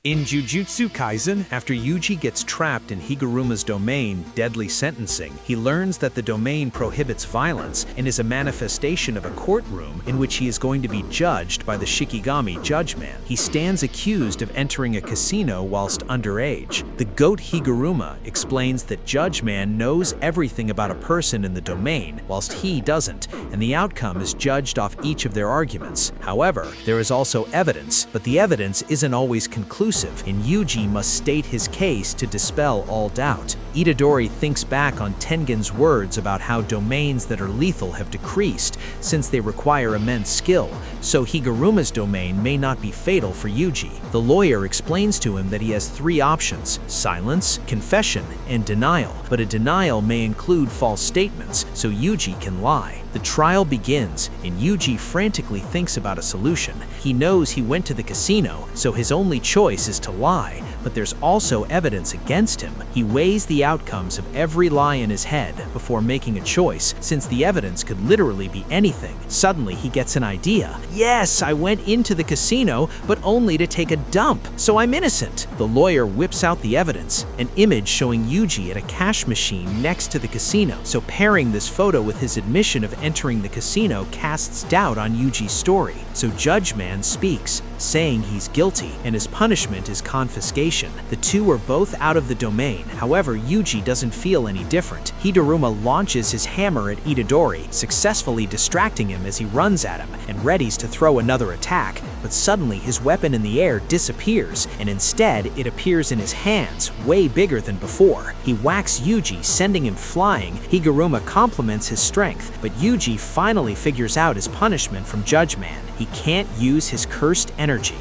In Jujutsu Kaisen, after Yuji gets trapped in Higuruma's domain, Deadly Sentencing, he learns that the domain prohibits violence and is a manifestation of a courtroom in which he is going to be judged by the Shikigami Judgeman. He stands accused of entering a casino whilst underage. The goat Higuruma explains that Judgeman knows everything about a person in the domain, whilst he doesn't, and the outcome is judged off each of their arguments. However, there is also evidence, but the evidence isn't always conclusive, and Yuji must state his case to dispel all doubt. Itadori thinks back on Tengen's words about how domains that are lethal have decreased since they require immense skill, so Higuruma's domain may not be fatal for Yuji. The lawyer explains to him that he has three options: silence, confession, and denial, but a denial may include false statements, so Yuji can lie. The trial begins, and Yuji frantically thinks about a solution. He knows he went to the casino, so his only choice is to lie, but there's also evidence against him. He weighs the outcomes of every lie in his head before making a choice, since the evidence could literally be anything. Suddenly, he gets an idea. Yes, I went into the casino, but only to take a dump, so I'm innocent. The lawyer whips out the evidence, an image showing Yuji at a cash machine next to the casino, so pairing this photo with his admission of entering the casino casts doubt on Yuji's story. So Judgeman speaks, saying he's guilty, and his punishment is confiscation. The two are both out of the domain, however Yuji doesn't feel any different. Higuruma launches his hammer at Itadori, successfully distracting him as he runs at him and readies to throw another attack, but suddenly his weapon in the air disappears, and instead it appears in his hands, way bigger than before. He whacks Yuji, sending him flying. Higuruma compliments his strength, but Yuji finally figures out his punishment from Judgeman. He can't use his cursed energy.